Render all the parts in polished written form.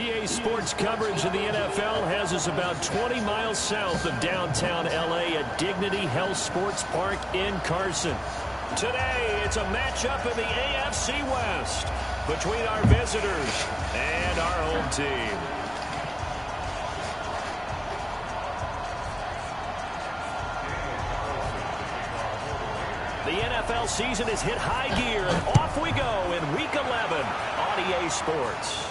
EA Sports coverage of the NFL has us about 20 miles south of downtown L.A. at Dignity Health Sports Park in Carson. Today, it's a matchup in the AFC West between our visitors and our home team. The NFL season has hit high gear, and off we go in Week 11 on EA Sports.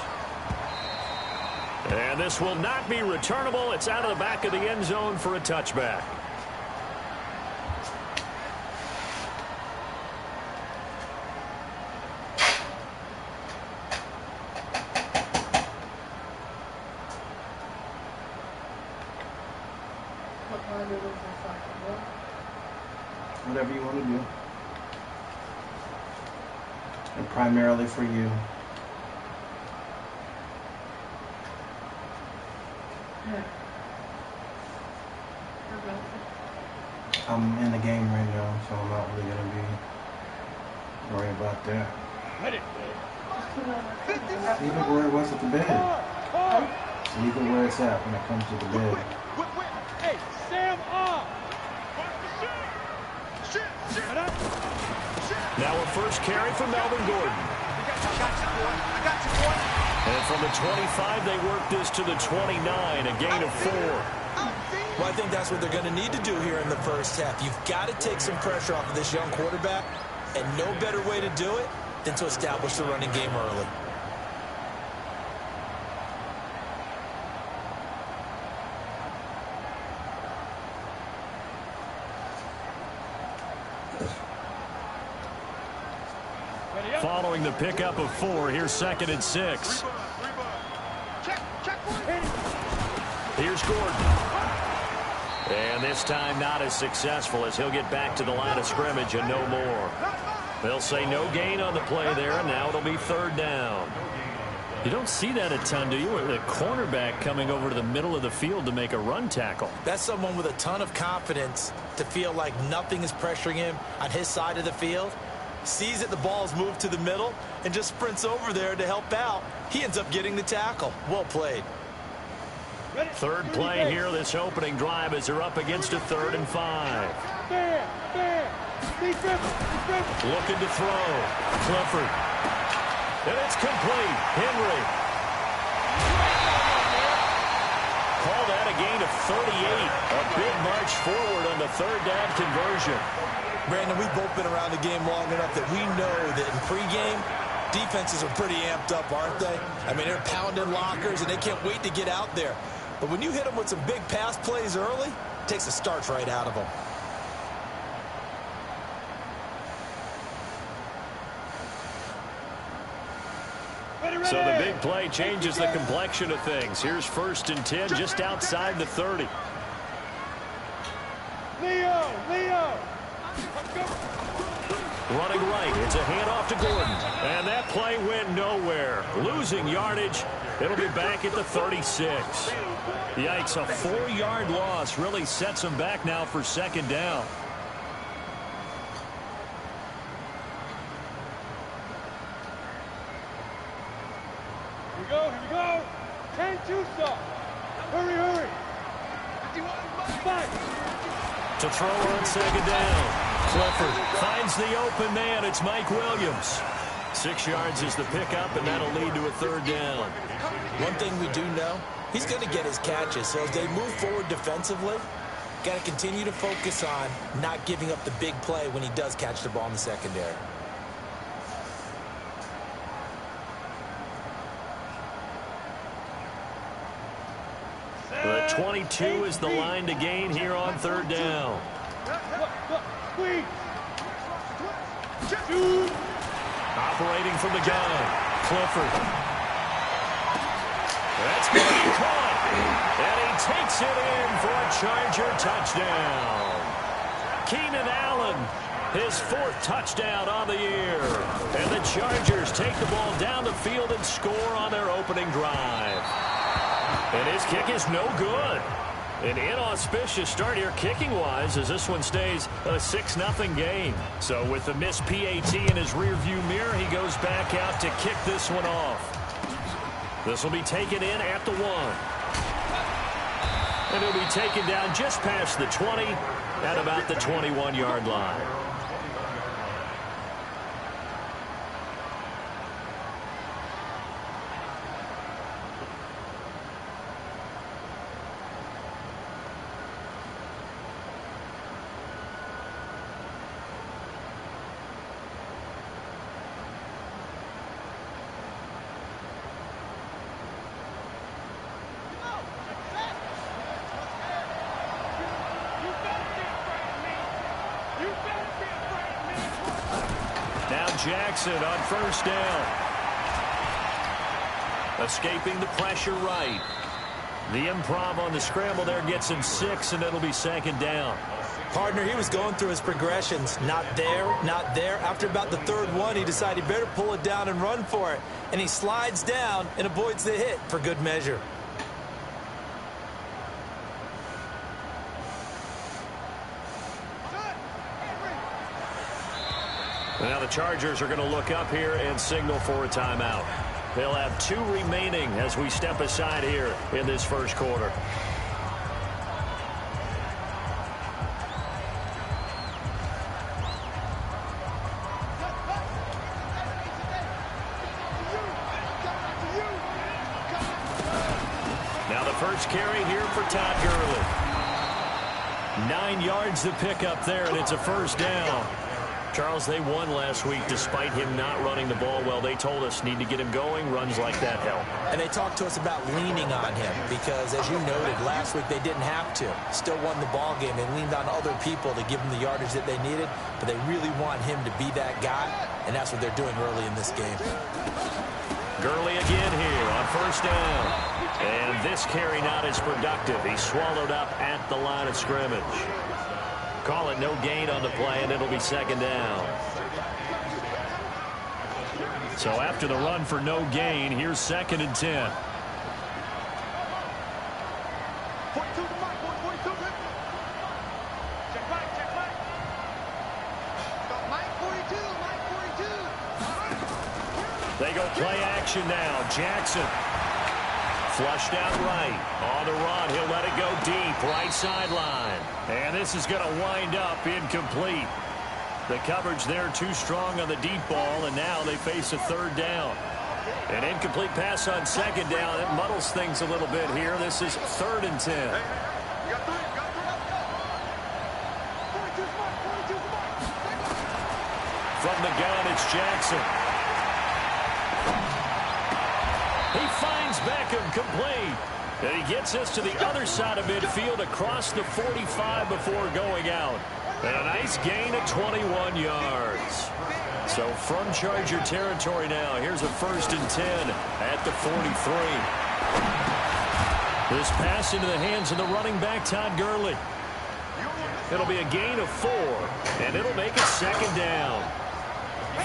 And this will not be returnable. It's out of the back of the end zone for a touchback. Whatever you want to do. And primarily for you. I'm in the game right now, so I'm not really going to be worried about that. Leave it where it was at the bed. Leave it where it's at when it comes to the bed. Hey, Sam off! Now a first carry from Melvin Gordon. And from the 25, they work this to the 29, a gain of 4. Well, I think that's what they're going to need to do here in the first half. You've got to take some pressure off of this young quarterback, and no better way to do it than to establish the running game early. Following the pickup of 4, here's 2nd and 6. Here's Gordon. And this time not as successful as he'll get back to the line of scrimmage and no more. They'll say no gain on the play there, and now it'll be 3rd down. You don't see that a ton, do you? With a cornerback coming over to the middle of the field to make a run tackle. That's someone with a ton of confidence to feel like nothing is pressuring him on his side of the field. Sees that the ball's moved to the middle and just sprints over there to help out. He ends up getting the tackle. Well played. 3rd play here, this opening drive, as they're up against a 3rd and 5. Looking to throw. Clifford. And it's complete. Henry. Call that a gain of 38. A big march forward on the 3rd down conversion. Brandon, we've both been around the game long enough that we know that in pregame, defenses are pretty amped up, aren't they? I mean, they're pounding lockers, and they can't wait to get out there. But when you hit them with some big pass plays early, it takes the starch right out of them. So the big play changes the complexion of things. Here's 1st and 10 just outside the 30. Leo! Running right, it's a handoff to Gordon. And that play went nowhere. Losing yardage. It'll be back at the 36. Yikes, a 4-yard loss really sets them back now for 2nd down. Here we go. 10-2 stop. Hurry. To throw on 2nd down. Clifford finds the open man. It's Mike Williams. 6 yards is the pickup, and that'll lead to a 3rd down. One thing we do know, he's going to get his catches. So as they move forward defensively, got to continue to focus on not giving up the big play when he does catch the ball in the secondary. The 22 is the line to gain here on 3rd down. Operating from the gun, Clifford. That's going to be caught. And he takes it in for a Charger touchdown. Keenan Allen, his 4th touchdown on the year. And the Chargers take the ball down the field and score on their opening drive. And his kick is no good. An inauspicious start here kicking-wise as this one stays a 6-0 game. So with the missed PAT in his rearview mirror, he goes back out to kick this one off. This will be taken in at the 1. And it'll be taken down just past the 20 at about the 21-yard line. Jackson on first down. Escaping the pressure right. The improv on the scramble there gets him 6, and it'll be second down. Partner, he was going through his progressions. Not there, not there. After about the third one, he decided he better pull it down and run for it. And he slides down and avoids the hit for good measure. Now the Chargers are going to look up here and signal for a timeout. They'll have 2 remaining as we step aside here in this first quarter. Now the first carry here for Todd Gurley. 9 yards to pick up there, and it's a first down. Charles, they won last week despite him not running the ball well. They told us need to get him going. Runs like that help. And they talked to us about leaning on him because, as you noted, last week they didn't have to. Still won the ball game. They leaned on other people to give them the yardage that they needed, but they really want him to be that guy, and that's what they're doing early in this game. Gurley again here on first down. And this carry not as productive. He's swallowed up at the line of scrimmage. Call it no gain on the play, and it'll be second down. So after the run for no gain, here's 2nd and 10. They go play action now. Jackson. Flushed out right. On the run, he'll let it go deep. Right sideline. And this is going to wind up incomplete. The coverage there too strong on the deep ball, and now they face a third down. An incomplete pass on second down. It muddles things a little bit here. This is 3rd and 10. From the gun, it's Jackson. He finds Beckham complete. And he gets us to the other side of midfield across the 45 before going out. And a nice gain of 21 yards. So from Charger territory now, here's a 1st and 10 at the 43. This pass into the hands of the running back, Todd Gurley. It'll be a gain of 4, and it'll make it second down.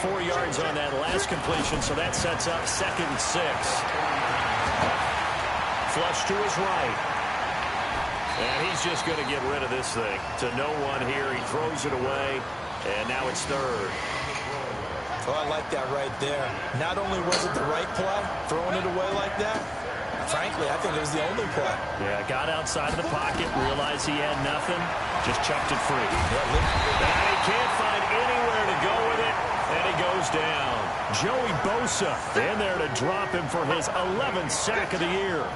4 yards on that last completion, so that sets up 2nd and 6. Flush to his right. And he's just going to get rid of this thing. To no one here. He throws it away, and now it's 3rd. Oh, I like that right there. Not only was it the right play, throwing it away like that, frankly, I think it was the only play. Yeah, got outside of the pocket, realized he had nothing, just chucked it free. And he can't find anywhere to go with it, and he goes down. Joey Bosa in there to drop him for his 11th sack of the year.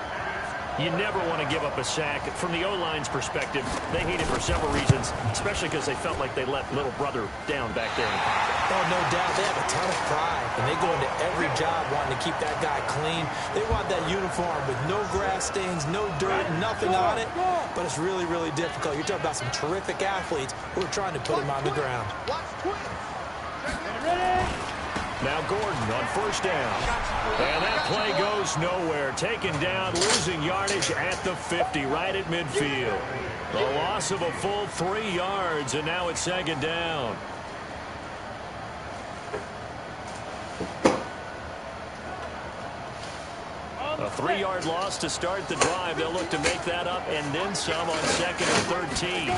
You never want to give up a sack. From the O-line's perspective, they hate it for several reasons, especially because they felt like they let little brother down back there in the pocket. Oh, no doubt. They have a ton of pride, and they go into every job wanting to keep that guy clean. They want that uniform with no grass stains, no dirt, nothing on it, but it's really, really difficult. You're talking about some terrific athletes who are trying to put him on the ground. Now Gordon on first down. And that play goes nowhere. Taken down, losing yardage at the 50, right at midfield. The loss of a full 3 yards, and now it's second down. A 3-yard loss to start the drive. They'll look to make that up and then some on 2nd and 13.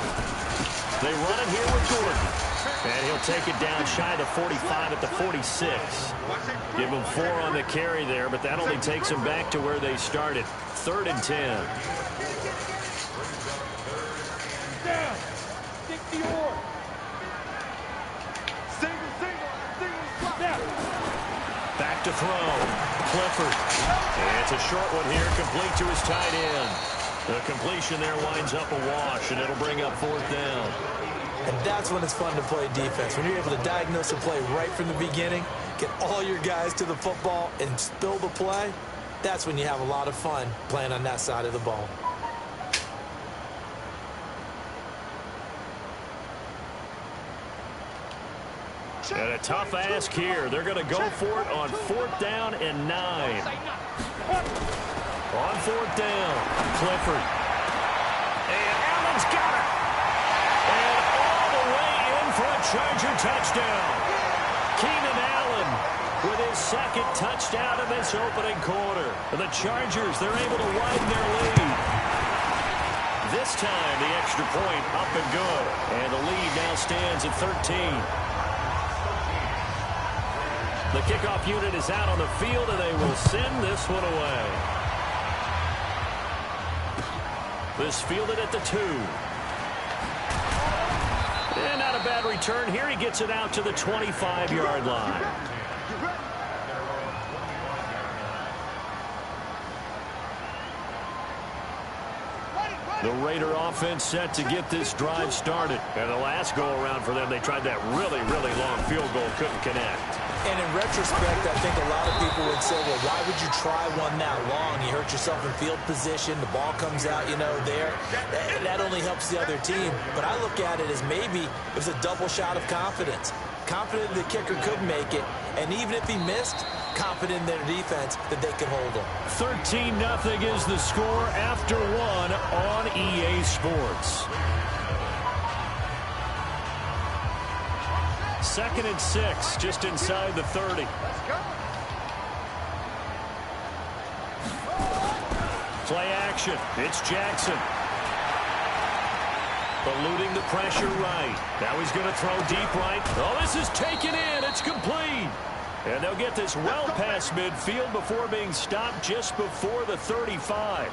They run it here with Gordon. And he'll take it down shy of the 45 at the 46. Give him 4 on the carry there, but that only takes them back to where they started. 3rd and 10. Down. Stick the oar. Single. Down. Back to throw. Clifford. And it's a short one here, complete to his tight end. The completion there winds up a wash, and it'll bring up 4th down. And that's when it's fun to play defense. When you're able to diagnose a play right from the beginning, get all your guys to the football, and spill the play, that's when you have a lot of fun playing on that side of the ball. And a tough ask here. They're going to go for it on 4th down and 9. On 4th down, Clifford. And Allen's got it. And all the way in for a Charger touchdown. Keenan Allen with his 2nd touchdown in this opening quarter. And the Chargers, they're able to widen their lead. This time, the extra point up and good. And the lead now stands at 13. The kickoff unit is out on the field, and they will send this one away. This fielded at the 2. And not a bad return here. He gets it out to the 25-yard line. The Raider offense set to get this drive started. And the last go-around for them, they tried that really, really long field goal, couldn't connect. And in retrospect, I think a lot of people would say, well, why would you try one that long? You hurt yourself in field position. The ball comes out, there. That only helps the other team. But I look at it as maybe it was a double shot of confidence. Confident the kicker could make it. And even if he missed, confident in their defense that they could hold him. 13-0 is the score after 1 on EA Sports. 2nd and 6, just inside the 30. Play action. It's Jackson. Eluding the pressure right. Now he's going to throw deep right. Oh, this is taken in. It's complete. And they'll get this well past midfield before being stopped just before the 35.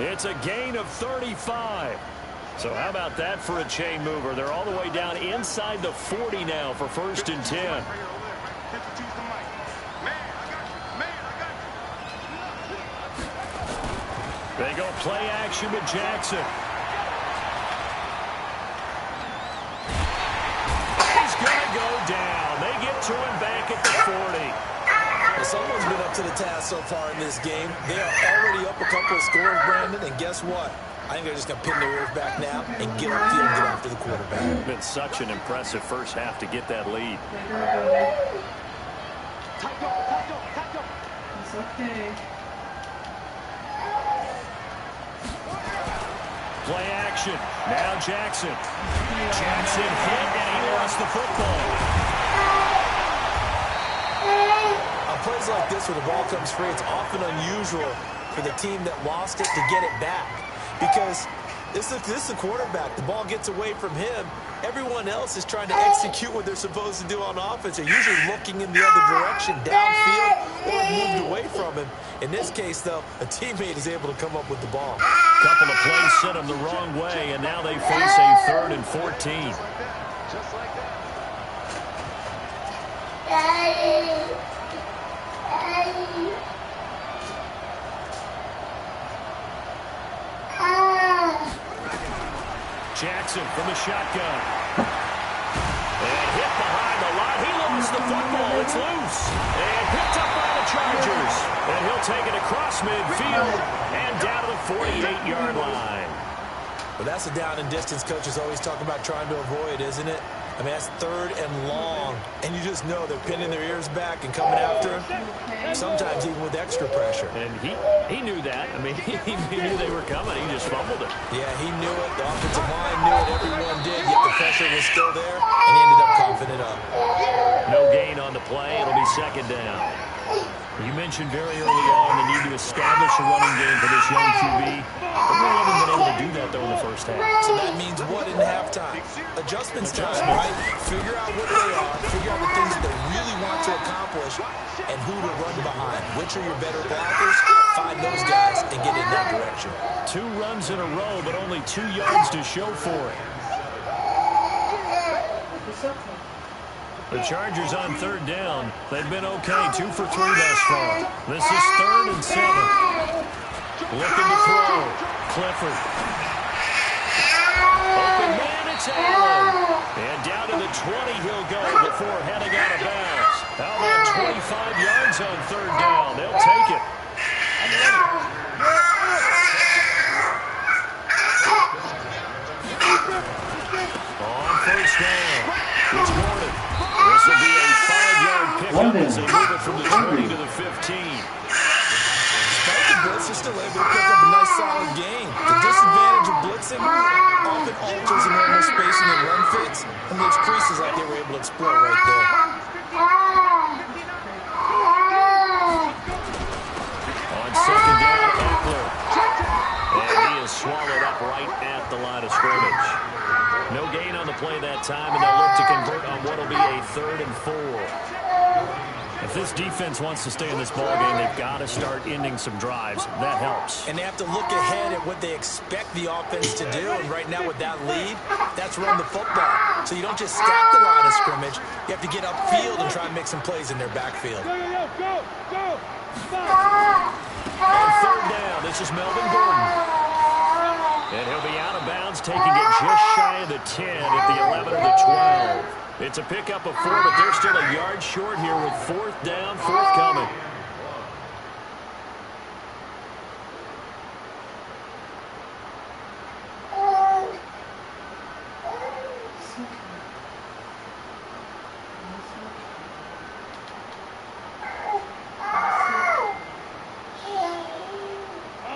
It's a gain of 35. So how about that for a chain mover? They're all the way down inside the 40 now for 1st and 10. They go play action with Jackson. He's going to go down. They get to him back at the 40. Well, someone's been up to the task so far in this game. They are already up a couple of scores, Brandon, and guess what? I think they're just going to pin their ears back now and get upfield and get after the quarterback. It's been such an impressive first half to get that lead. It's okay. Play action. Now Jackson. Jackson hit, and he lost the football. On plays like this where the ball comes free, it's often unusual for the team that lost it to get it back. Because this is the quarterback. The ball gets away from him. Everyone else is trying to execute what they're supposed to do on offense. They're usually looking in the other direction, downfield, or moved away from him. In this case, though, a teammate is able to come up with the ball. Couple of plays sent them the wrong way, and now they face a 3rd and 14. Just like that. Jackson from the shotgun. And hit behind the line. He lost the football. It's loose. And picked up by the Chargers. And he'll take it across midfield and down to the 48-yard line. But that's a down and distance coaches always talk about trying to avoid, isn't it? I mean, that's 3rd and long. And you just know they're pinning their ears back and coming after him. Sometimes even with extra pressure. And he knew that. I mean, he knew they were coming. He just fumbled it. Yeah, he knew it. The offensive line knew it. Everyone did. Yet the pressure was still there. And he ended up coughing it up. No gain on the play. It'll be 2nd down. You mentioned very early on the need to establish a running game for this young QB. But we haven't been able to do that, though, in the first half. So that means what in halftime? Adjustments time, right? Figure out what they are, figure out the things that they really want to accomplish, and who to run behind. Which are your better blockers? Find those guys and get in that direction. 2 runs in a row, but only 2 yards to show for it. The Chargers on 3rd down. They've been okay, 2 for 3 thus far. This is 3rd and 7. Looking to throw. Clifford. Open man, it's Allen. And down to the 20 he'll go before heading out of bounds. How about 25 yards on 3rd down? They'll take it. On 1st down. It's Gordon. This will be a 5-yard pickup as they move it from the 20 to the 15. Despite the blitz, they're still able to pick up a nice solid gain. The disadvantage of blitzing often alters the normal spacing and run fits and makes creases like they were able to exploit right there. On 2nd down, Eckler. And he is swallowed up right at the line of scrimmage. No gain on the play that time, and they'll look to convert on what will be a 3rd and 4. If this defense wants to stay in this ballgame, they've got to start ending some drives. That helps. And they have to look ahead at what they expect the offense to do. And right now with that lead, that's run the football. So you don't just stack the line of scrimmage. You have to get upfield and try and make some plays in their backfield. On 3rd down, this is Melvin Gordon. And he'll be out of bounds, taking it just shy of the 10 at the 11 or the 12. It's a pickup of 4, but they're still a yard short here with 4th down, forthcoming.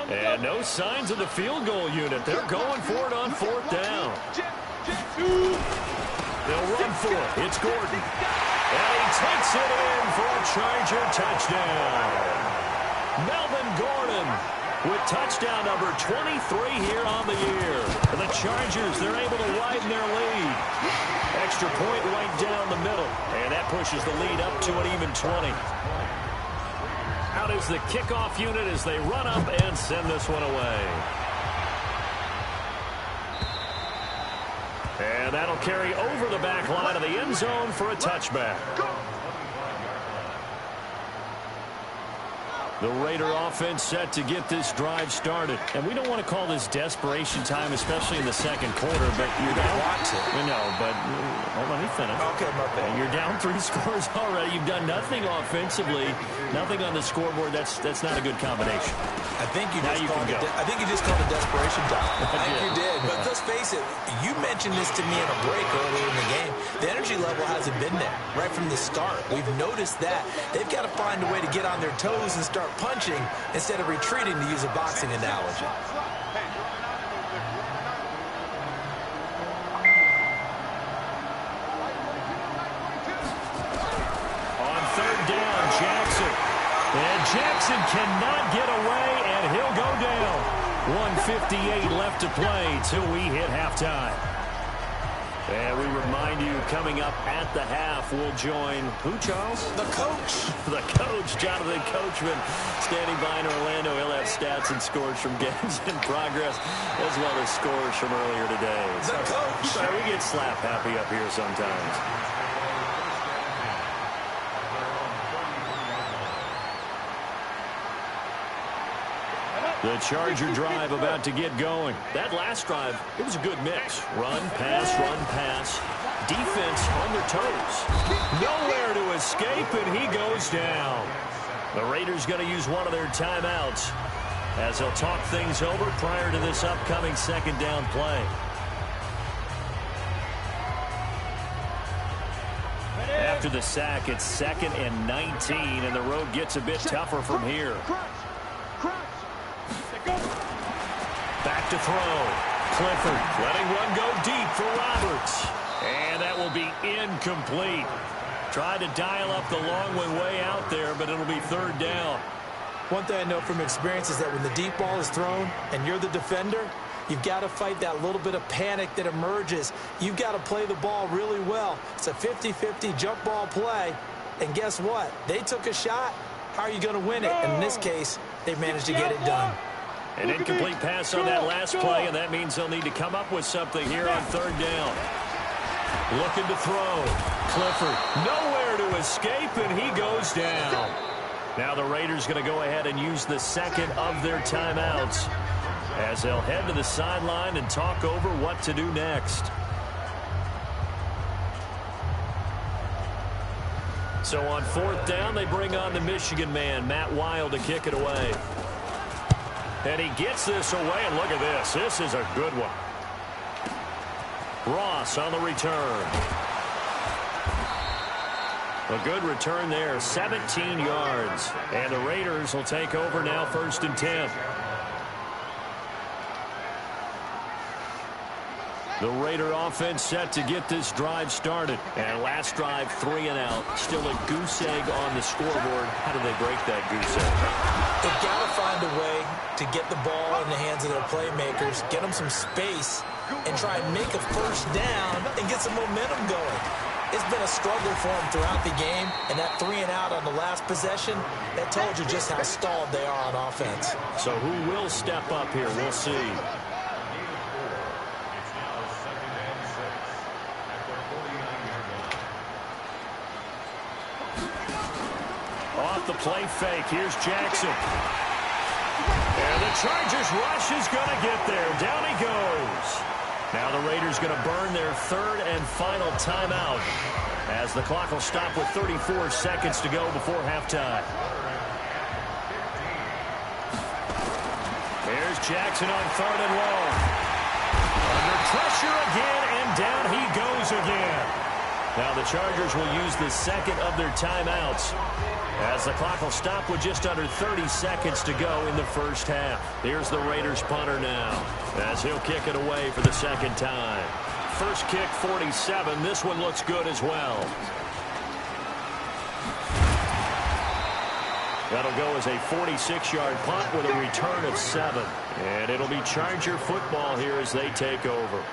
And no signs of the field goal unit. They're going for it on 4th down. They'll run for it. It's Gordon. And he takes it in for a Charger touchdown. Melvin Gordon with touchdown number 23 here on the year. And the Chargers, they're able to widen their lead. Extra point right down the middle. And that pushes the lead up to an even 20. Out is the kickoff unit as they run up and send this one away. And that'll carry over the back line of the end zone for a touchback. The Raider offense set to get this drive started. And we don't want to call this desperation time, especially in the 2nd quarter, but you're down. Want to. We know, but hold on, let me finish. Okay, my bad. You're down 3 scores already. You've done nothing offensively, nothing on the scoreboard. That's not a good combination. I think you just called it desperation time. I think you did. But let's face it, you mentioned this to me in a break earlier in the game. The energy level hasn't been there right from the start. We've noticed that. They've got to find a way to get on their toes and start punching instead of retreating, to use a boxing analogy. On 3rd down, Jackson. And Jackson cannot get away, and he'll go down. 1:58 left to play till we hit halftime. And we remind you, coming up at the half, we'll join who, Charles? The coach. The coach, Jonathan Coachman, standing by in Orlando. He'll have stats and scores from games in progress, as well as scores from earlier today. The coach. So we get slap happy up here sometimes. The Charger drive about to get going. That last drive, it was a good mix. Run, pass, defense on their toes. Nowhere to escape, and he goes down. The Raiders going to use one of their timeouts as they'll talk things over prior to this upcoming 2nd down play. After the sack, it's 2nd and 19, and the road gets a bit tougher from here. Back to throw. Clifford letting one go deep for Roberts. And that will be incomplete. Tried to dial up the long one way out there, but it'll be third down. One thing I know from experience is that when the deep ball is thrown and you're the defender, you've got to fight that little bit of panic that emerges. You've got to play the ball really well. It's a 50-50 jump ball play. And guess what? They took a shot. How are you going to win it? And in this case, they managed to get it done. An incomplete pass on that last play, and that means they'll need to come up with something here on third down. Looking to throw. Clifford nowhere to escape, and he goes down. Now the Raiders going to go ahead and use the second of their timeouts as they'll head to the sideline and talk over what to do next. So on fourth down, they bring on the Michigan man, Matt Wild, to kick it away. And he gets this away, and look at this. This is a good one. Ross on the return. A good return there, 17 yards. And the Raiders will take over now, 1st and 10. The Raider offense set to get this drive started. And last drive, 3 and out. Still a goose egg on the scoreboard. How do they break that goose egg? They've got to find a way to get the ball in the hands of their playmakers, get them some space, and try and make a first down and get some momentum going. It's been a struggle for them throughout the game, and that 3 and out on the last possession, that told you just how stalled they are on offense. So who will step up here? We'll see. Off the play fake, here's Jackson. And the Chargers rush is going to get there. Down he goes. Now the Raiders going to burn their 3rd and final timeout as the clock will stop with 34 seconds to go before halftime. Here's Jackson on 3rd and long. Under pressure again, and down he goes again. Now the Chargers will use the second of their timeouts as the clock will stop with just under 30 seconds to go in the first half. Here's the Raiders punter now as he'll kick it away for the second time. First kick, 47. This one looks good as well. That'll go as a 46-yard punt with a return of 7. And it'll be Charger football here as they take over.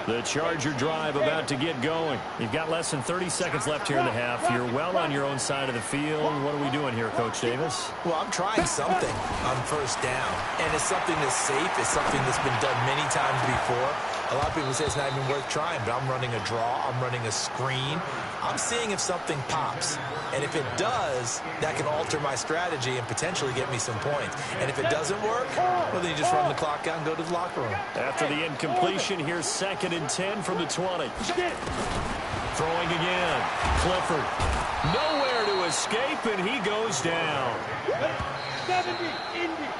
The Charger drive about to get going. You've got less than 30 seconds left here in the half. You're well on your own side of the field. What are we doing here, Coach Davis? Well, I'm trying something on first down, and it's something that's safe. It's something that's been done many times before. A lot of people say it's not even worth trying, but I'm running a draw. I'm running a screen. I'm seeing if something pops. And if it does, that can alter my strategy and potentially get me some points. And if it doesn't work, well, then you just run the clock out and go to the locker room. After the incompletion, here's 2nd and 10 from the 20. Throwing again. Clifford. Nowhere to escape, and he goes down. 70, Indy.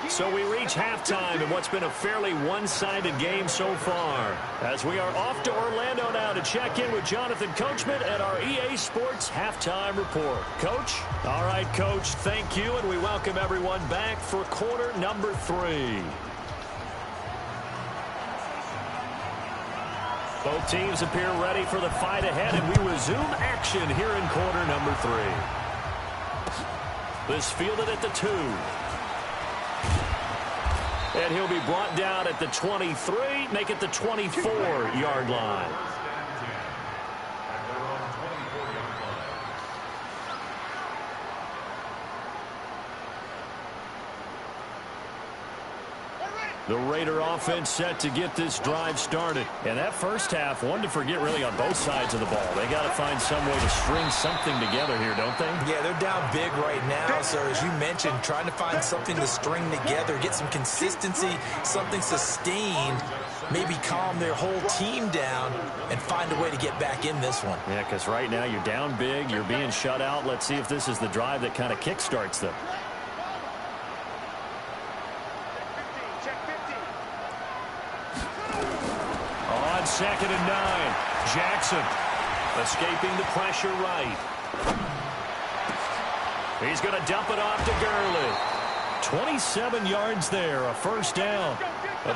So we reach halftime in what's been a fairly one-sided game so far. As we are off to Orlando now to check in with Jonathan Coachman at our EA Sports Halftime Report. Coach? All right, Coach, thank you, and we welcome everyone back for quarter number 3. Both teams appear ready for the fight ahead, and we resume action here in quarter number 3. This fielded at the 2. And he'll be brought down at the 23, make it the 24-yard line. The Raider offense set to get this drive started. And that first half, one to forget really on both sides of the ball. They got to find some way to string something together here, don't they? Yeah, they're down big right now. So as you mentioned, trying to find something to string together, get some consistency, something sustained, maybe calm their whole team down and find a way to get back in this one. Yeah, because right now you're down big, you're being shut out. Let's see if this is the drive that kind of kickstarts them. On 2nd and 9, Jackson escaping the pressure right. He's going to dump it off to Gurley. 27 yards there, a first down.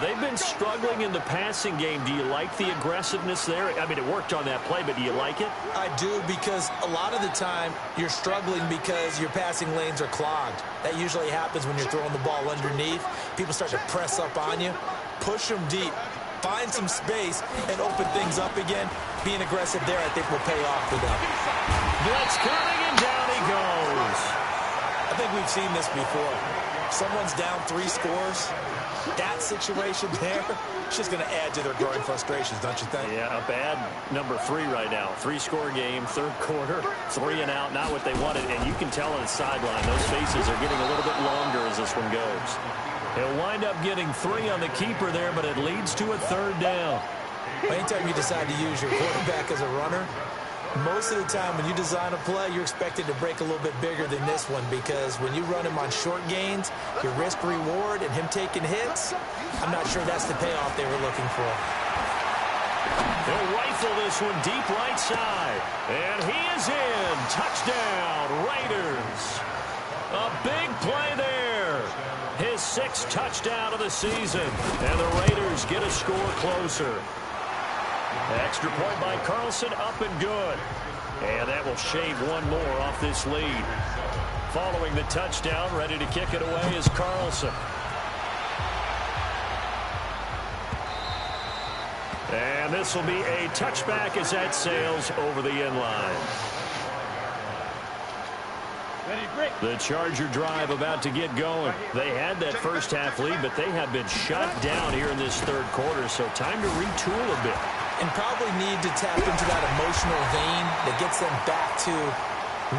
They've been struggling in the passing game. Do you like the aggressiveness there? I mean, it worked on that play, but do you like it? I do, because a lot of the time you're struggling because your passing lanes are clogged. That usually happens when you're throwing the ball underneath. People start to press up on you. Push them deep. Find some space and open things up again. Being aggressive there, I think, will pay off for them. Blitz coming, and down he goes. I think we've seen this before. Someone's down 3 scores. That situation there, it's just going to add to their growing frustrations, don't you think? Yeah, a bad number 3 right now. 3-score game, third quarter, 3 and out, not what they wanted. And you can tell on the sideline, those faces are getting a little bit longer as this one goes. He'll wind up getting 3 on the keeper there, but it leads to a third down. Anytime you decide to use your quarterback as a runner, most of the time when you design a play, you're expected to break a little bit bigger than this one, because when you run him on short gains, your risk-reward and him taking hits, I'm not sure that's the payoff they were looking for. They'll rifle this one deep right side. And he is in. Touchdown, Raiders. A big play there. His 6th touchdown of the season. And the Raiders get a score closer. Extra point by Carlson, up and good. And that will shave one more off this lead. Following the touchdown, ready to kick it away is Carlson. And this will be a touchback as that sails over the end line. The Charger drive about to get going. They had that first half lead, but they have been shut down here in this third quarter, so time to retool a bit. And probably need to tap into that emotional vein that gets them back to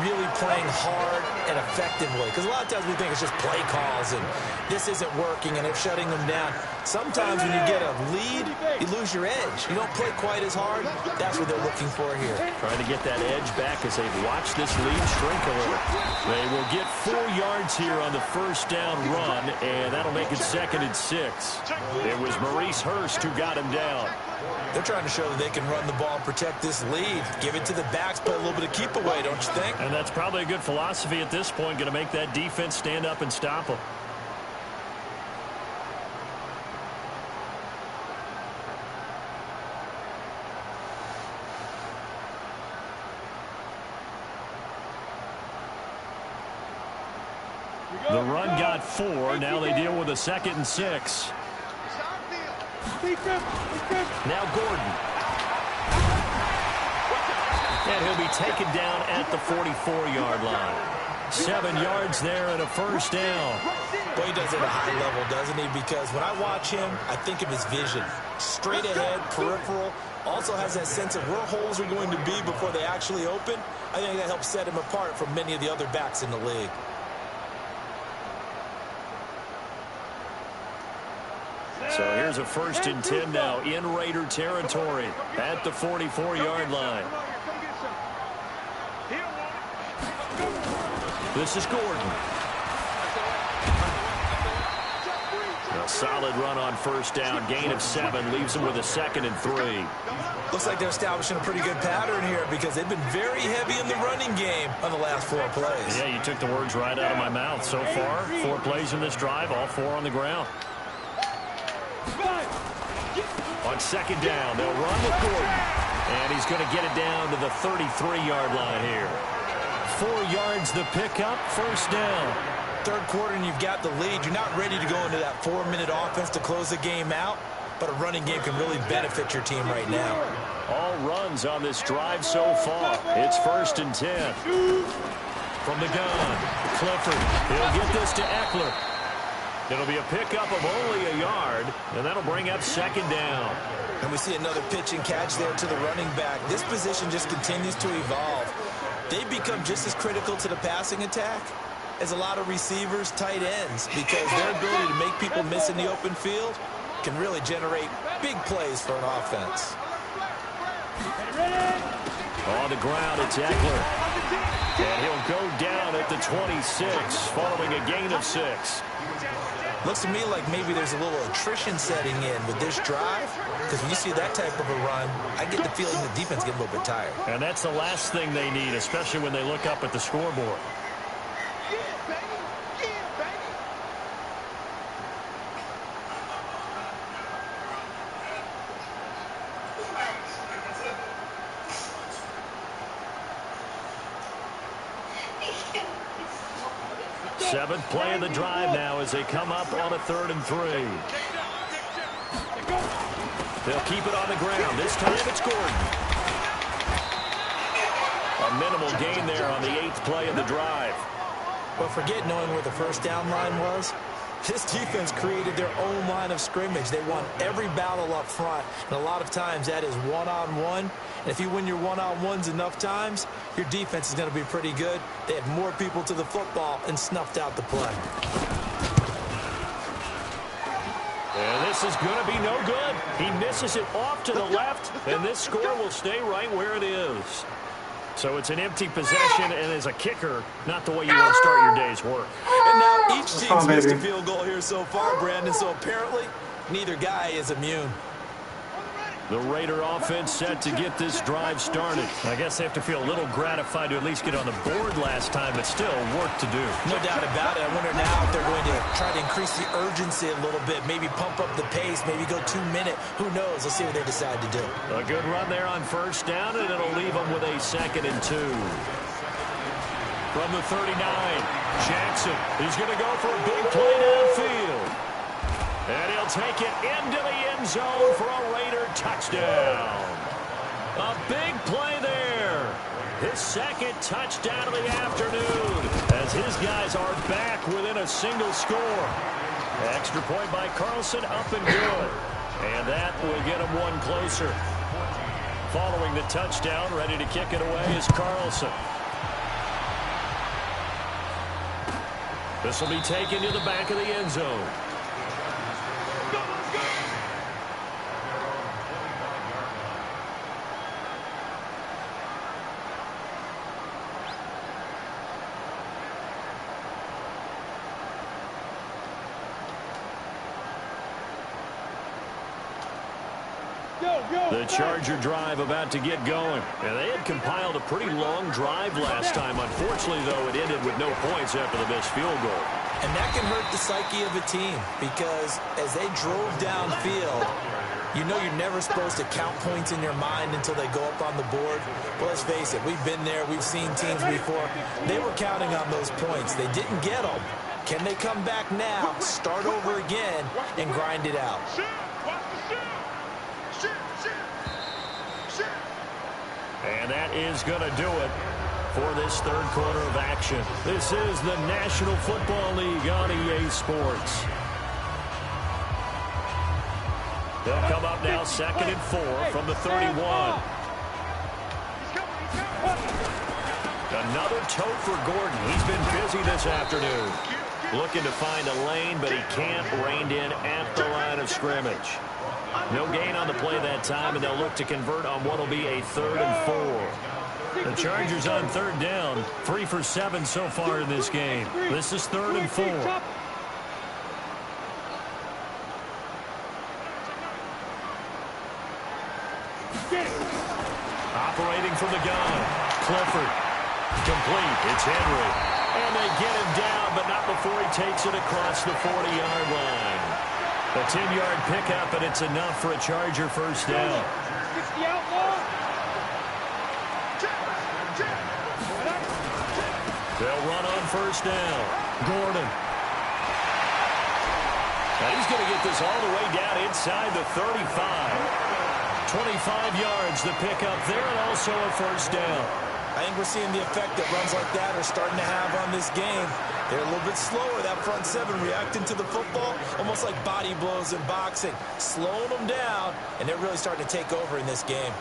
really playing hard and effectively. Because a lot of times we think it's just play calls and this isn't working and it's shutting them down. Sometimes when you get a lead, you lose your edge. You don't play quite as hard. That's what they're looking for here. Trying to get that edge back as they've watched this lead shrink a little. They will get 4 yards here on the first down run, and that'll make it 2nd and 6. It was Maurice Hurst who got him down. They're trying to show that they can run the ball and protect this lead. Give it to the backs, play a little bit of keep away, don't you think? And that's probably a good philosophy at this point, going to make that defense stand up and stop them. The run got 4. Now they deal with a 2nd and 6. Now Gordon. And he'll be taken down at the 44-yard line. 7 yards there and a first down. Well, he does it at a high level, doesn't he? Because when I watch him, I think of his vision. Straight ahead, peripheral. Also has that sense of where holes are going to be before they actually open. I think that helps set him apart from many of the other backs in the league. So here's a 1st and 10 now in Raider territory at the 44-yard line. This is Gordon. A solid run on first down. Gain of 7 leaves him with a 2nd and 3. Looks like they're establishing a pretty good pattern here because they've been very heavy in the running game on the last 4 plays. Yeah, you took the words right out of my mouth. So far, 4 plays in this drive, all 4 on the ground. On 2nd down, they'll run with Gordon. And he's going to get it down to the 33-yard line here. 4 yards the pickup, first down. Third quarter and you've got the lead. You're not ready to go into that 4-minute offense to close the game out, but a running game can really benefit your team right now. All runs on this drive so far. It's 1st and 10. From the gun, Clifford. He'll get this to Eckler. It'll be a pickup of only a yard, and that'll bring up 2nd down. And we see another pitch and catch there to the running back. This position just continues to evolve. They become just as critical to the passing attack as a lot of receivers, tight ends, because their ability to make people miss in the open field can really generate big plays for an offense. On the ground, it's Eckler. And he'll go down at the 26, following a gain of 6. Looks to me like maybe there's a little attrition setting in with this drive, because when you see that type of a run, I get the feeling the defense gets a little bit tired. And that's the last thing they need, especially when they look up at the scoreboard. 7th play of the drive now as they come up on a 3rd and 3. They'll keep it on the ground. This time it's Gordon. A minimal gain there on the 8th play of the drive. But forget knowing where the first down line was. This defense created their own line of scrimmage. They won every battle up front, and a lot of times that is one-on-one. And if you win your one-on-ones enough times, your defense is going to be pretty good. They had more people to the football and snuffed out the play. And this is going to be no good. He misses it off to the left, and this score will stay right where it is. So it's an empty possession, and as a kicker, not the way you want to start your day's work. And now each team's missed a field goal here so far, Brandon, so apparently neither guy is immune. The Raider offense set to get this drive started. I guess they have to feel a little gratified to at least get on the board last time, but still work to do. No doubt about it. I wonder now if they're going to try to increase the urgency a little bit, maybe pump up the pace, maybe go 2-minute. Who knows? Let's see what they decide to do. A good run there on 1st down, and it'll leave them with a 2nd and 2. From the 39, Jackson. He's going to go for a big play downfield. And he'll take it into the end zone for a Raider touchdown. A big play there. His 2nd touchdown of the afternoon as his guys are back within a single score. Extra point by Carlson, up and good. And that will get him one closer. Following the touchdown, ready to kick it away is Carlson. This will be taken to the back of the end zone. The Charger drive about to get going. And they had compiled a pretty long drive last time. Unfortunately, though, it ended with no points after the missed field goal. And that can hurt the psyche of a team because as they drove downfield, you know you're never supposed to count points in your mind until they go up on the board. But let's face it, we've been there. We've seen teams before. They were counting on those points. They didn't get them. Can they come back now, start over again, and grind it out? And that is going to do it for this 3rd quarter of action. This is the National Football League on EA Sports. They'll come up now 2nd and 4 from the 31. Another tote for Gordon. He's been busy this afternoon. Looking to find a lane, but he can't. Reined in at the line of scrimmage. No gain on the play that time, and they'll look to convert on what will be a 3rd and 4. The Chargers on 3rd down, 3 for 7 so far in this game. This is 3rd and 4. Operating from the gun, Clifford. Complete, it's Henry. And they get him down, but not before he takes it across the 40-yard line. A 10-yard pickup, and it's enough for a Charger 1st down. They'll run on 1st down. Gordon. Now he's going to get this all the way down inside the 35. 25 yards the pickup there, and also a 1st down. I think we're seeing the effect that runs like that are starting to have on this game. They're a little bit slower, that front 7, reacting to the football, almost like body blows in boxing, slowing them down, and they're really starting to take over in this game.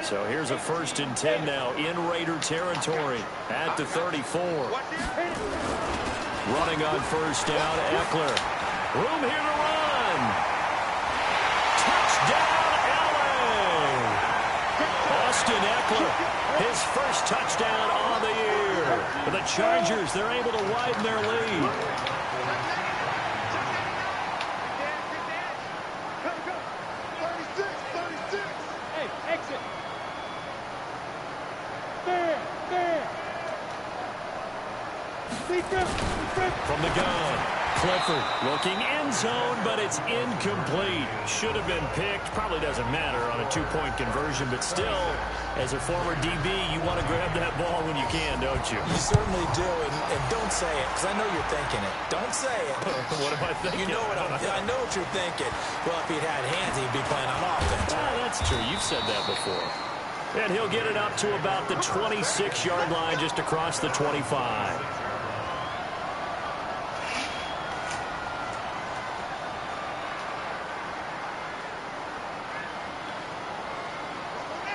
So here's a 1st and 10 now in Raider territory at the 34. Running on 1st down, Eckler. Room here to run. Touchdown, LA. Austin Eckler, his 1st touchdown on the year. For the Chargers, they're able to widen their lead. From the gun, Clifford looking end zone, but it's incomplete. Should have been picked. Probably doesn't matter on a two-point conversion, but still, as a former DB, you want to grab that ball when you can, don't you? You certainly do, and don't say it, because I know you're thinking it. Don't say it. What am I thinking? You know what I know what you're thinking. Well, if he'd had hands, he'd be playing on offense. That's true. You've said that before. And he'll get it up to about the 26-yard line, just across the 25.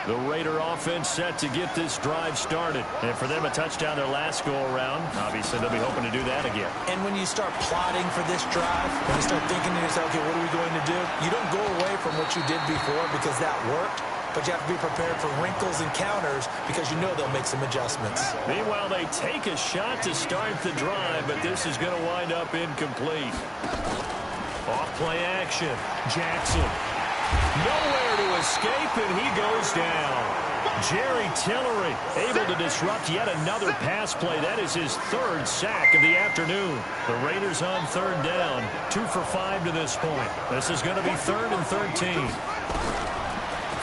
The Raider offense set to get this drive started. And for them, a touchdown their last go-around. Obviously, they'll be hoping to do that again. And when you start plotting for this drive, when you start thinking to yourself, okay, what are we going to do? You don't go away from what you did before because that worked. But you have to be prepared for wrinkles and counters because you know they'll make some adjustments. Meanwhile, they take a shot to start the drive, but this is going to wind up incomplete. Off-play action. Jackson. Nowhere to escape, and he goes down. Jerry Tillery able to disrupt yet another pass play. That is his third sack of the afternoon. The Raiders on third down. 2 for 5 to this point. This is going to be 3rd and 13.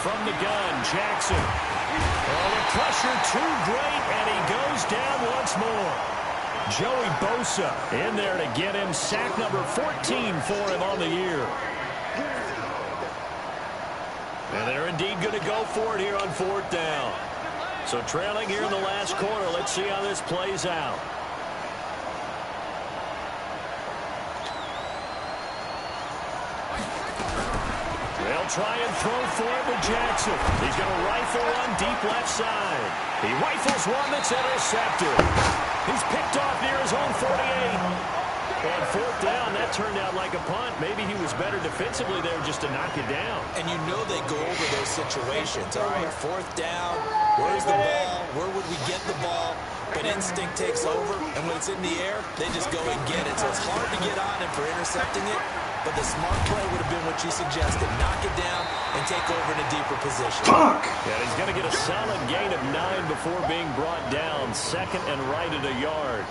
From the gun, Jackson. Oh, the pressure too great, and he goes down once more. Joey Bosa in there to get him sack number 14 for him on the year. And they're indeed going to go for it here on 4th down. So trailing here in the last quarter. Let's see how this plays out. They'll try and throw for it with Jackson. He's going to rifle one deep left side. He rifles one that's intercepted. He's picked off near his own 48. On 4th down, that turned out like a punt. Maybe he was better defensively there just to knock it down. And you know they go over those situations. All right, 4th down, where's the ball? Where would we get the ball? But instinct takes over, and when it's in the air, they just go and get it. So it's hard to get on him for intercepting it, but the smart play would have been what you suggested. Knock it down and take over in a deeper position. Fuck! Yeah, he's going to get a solid gain of 9 before being brought down. 2nd and right at a yard.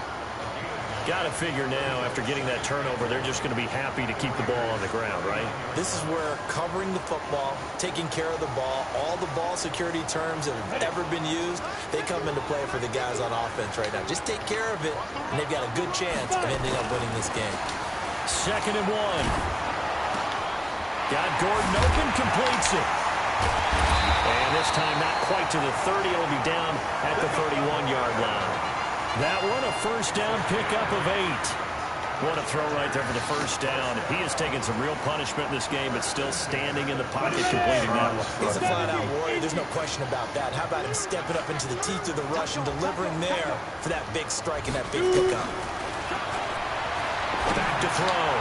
Got to figure now, after getting that turnover, they're just going to be happy to keep the ball on the ground, right? This is where covering the football, taking care of the ball, all the ball security terms that have ever been used, they come into play for the guys on offense right now. Just take care of it, and they've got a good chance of ending up winning this game. 2nd and 1. Got Gordon open, completes it. And this time not quite to the 30. It'll be down at the 31-yard line. That one, a 1st down pickup of 8. What a throw right there for the 1st down. He has taken some real punishment in this game, but still standing in the pocket, completing that one. He's a flat-out warrior. There's no question about that. How about him stepping up into the teeth of the rush and delivering there for that big strike and that big pickup? Back to throw.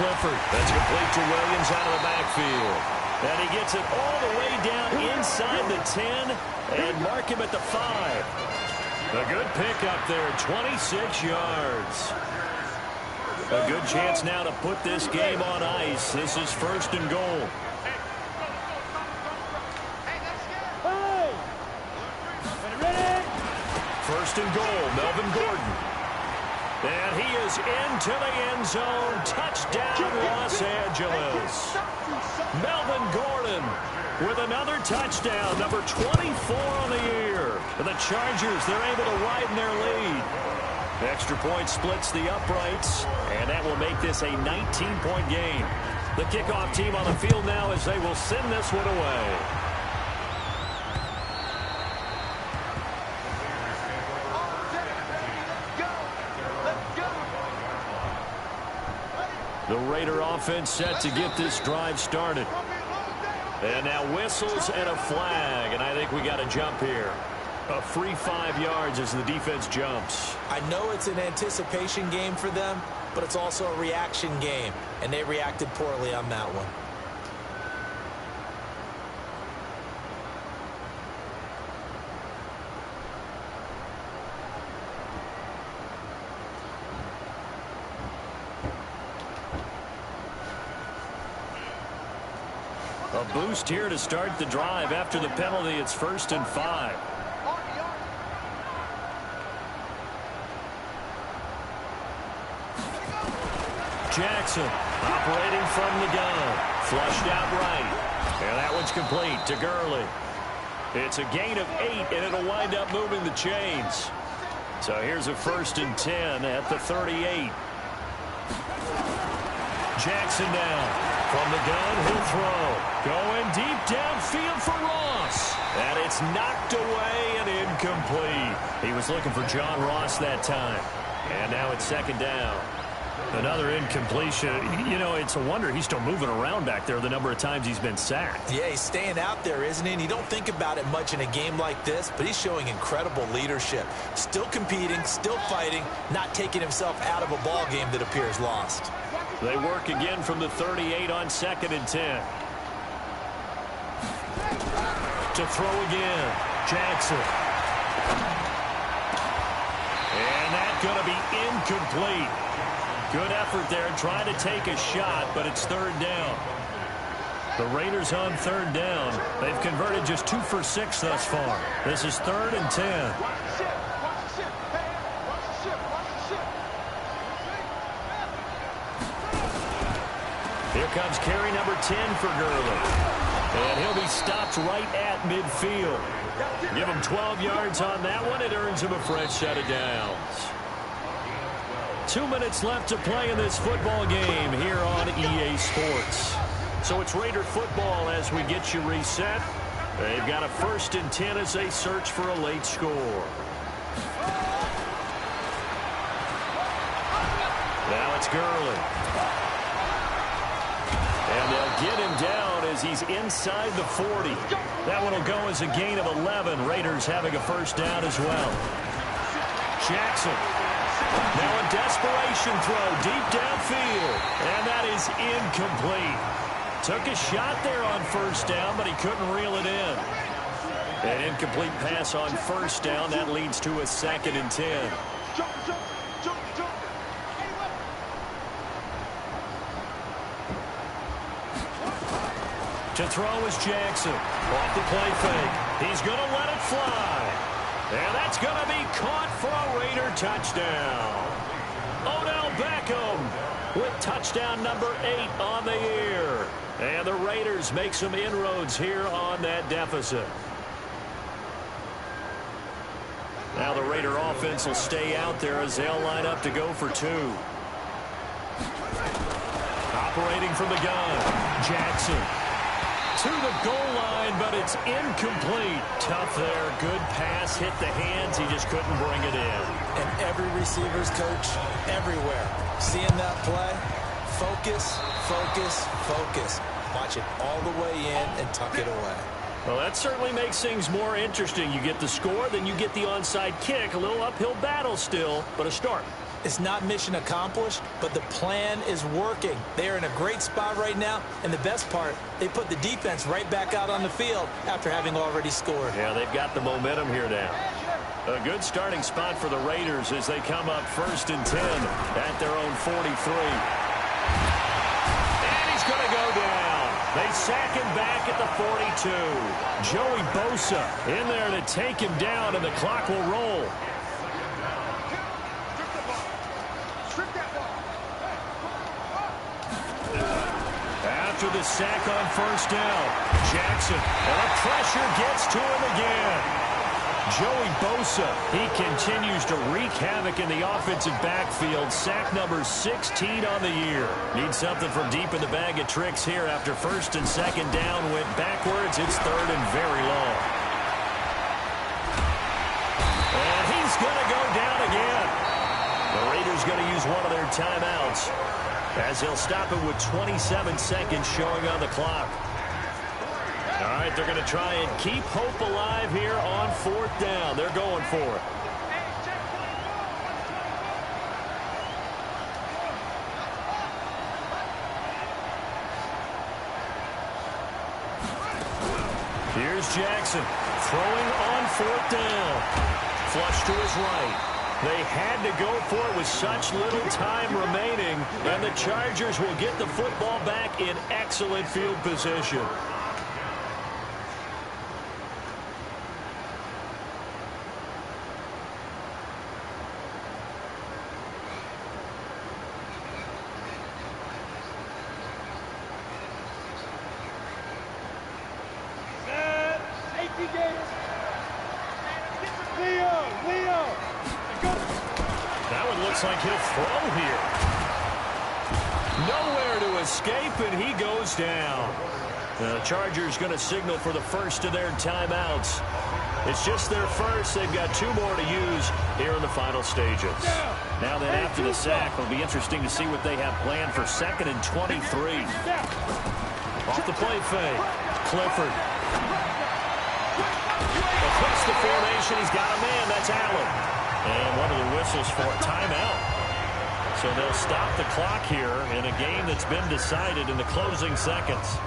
Clifford. That's complete to Williams out of the backfield. And he gets it all the way down inside the 10 and mark him at the 5. A good pickup there, 26 yards. A good chance now to put this game on ice. This is 1st and goal. First and goal, Melvin Gordon. And he is into the end zone. Touchdown, Los Angeles. Melvin Gordon with another touchdown, number 24 on the year. And the Chargers, they're able to widen their lead. The extra point splits the uprights, and that will make this a 19-point game. The kickoff team on the field now as they will send this one away. The Raider offense set to get this drive started. And now whistles and a flag, and I think we got a jump here. A free 5 yards as the defense jumps. I know it's an anticipation game for them, but it's also a reaction game, and they reacted poorly on that one. A boost here to start the drive. After the penalty, it's 1st and 5. Jackson, operating from the gun. Flushed out right. And that one's complete to Gurley. It's a gain of 8, and it'll wind up moving the chains. So here's a 1st and 10 at the 38. Jackson down. From the gun, he'll throw. Going deep downfield for Ross. And it's knocked away and incomplete. He was looking for John Ross that time. And now it's 2nd down. Another incompletion. You know, it's a wonder he's still moving around back there the number of times he's been sacked. Yeah, he's staying out there, isn't he? And you don't think about it much in a game like this, but he's showing incredible leadership. Still competing, still fighting, not taking himself out of a ball game that appears lost. They work again from the 38 on 2nd and 10. To throw again, Jackson. And that's going to be incomplete. Good effort there trying to take a shot, but it's 3rd down. The Raiders on 3rd down. They've converted just 2 for 6 thus far. This is 3rd and 10. Here comes carry number 10 for Gurley. And he'll be stopped right at midfield. Give him 12 yards on that one. It earns him a fresh set of downs. 2 minutes left to play in this football game here on EA Sports. So it's Raider football as we get you reset. They've got a 1st and 10 as they search for a late score. Now it's Gurley. And they'll get him down as he's inside the 40. That one will go as a gain of 11. Raiders having a 1st down as well. Jackson. Now a desperation throw deep downfield. And that is incomplete. Took a shot there on 1st down, but he couldn't reel it in. An incomplete pass on 1st down. That leads to a 2nd and 10. To throw is Jackson. Off the play fake. He's going to let it fly. And that's going to be caught for a Raider touchdown. Odell Beckham with touchdown number 8 on the year. And the Raiders make some inroads here on that deficit. Now the Raider offense will stay out there as they'll line up to go for 2. Operating from the gun, Jackson. To the goal line, but it's incomplete. Tough there. Good pass. Hit the hands. He just couldn't bring it in. And every receiver's coach, everywhere, seeing that play, focus, focus, focus. Watch it all the way in and tuck it away. Well, that certainly makes things more interesting. You get the score, then you get the onside kick. A little uphill battle still, but a start. It's not mission accomplished, but the plan is working. They are in a great spot right now, and the best part, they put the defense right back out on the field after having already scored. Yeah, they've got the momentum here now. A good starting spot for the Raiders as they come up 1st and 10 at their own 43. And he's going to go down. They sack him back at the 42. Joey Bosa in there to take him down, and the clock will roll. After the sack on 1st down, Jackson, and the pressure gets to him again. Joey Bosa, he continues to wreak havoc in the offensive backfield. Sack number 16 on the year. Need something from deep in the bag of tricks here after 1st and 2nd down went backwards. It's 3rd and very long. And he's going to go down again. The Raiders going to use one of their timeouts, as they'll stop it with 27 seconds showing on the clock. All right, they're going to try and keep hope alive here on 4th down. They're going for it. Here's Jackson throwing on 4th down. Flush to his right. They had to go for it with such little time remaining, and the Chargers will get the football back in excellent field position. looks like he'll throw here. Nowhere to escape, and he goes down. The Chargers going to signal for the first of their timeouts. It's just their first. They've got 2 more to use here in the final stages. Now then, after the sack, it'll be interesting to see what they have planned for 2nd and 23. Off the play fake. Clifford. Across the formation, he's got a man. That's Allen. And one of the whistles for a timeout. So they'll stop the clock here in a game that's been decided in the closing seconds.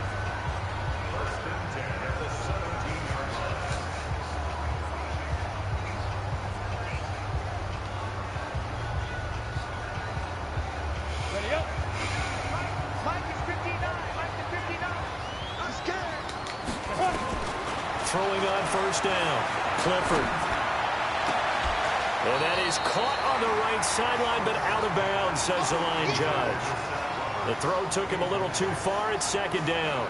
Throwing on first down. Clifford. And that is caught on the right sideline, but out of bounds, says the line judge. The throw took him a little too far. It's 2nd down.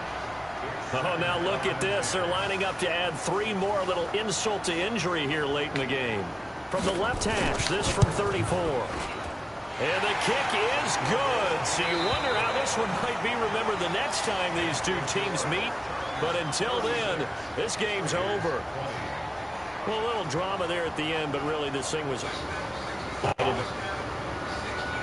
Oh, now look at this. They're lining up to add 3 more. A little insult to injury here late in the game. From the left hash, this from 34. And the kick is good. So you wonder how this one might be remembered the next time these 2 teams meet. But until then, this game's over. Well, a little drama there at the end, but really this thing was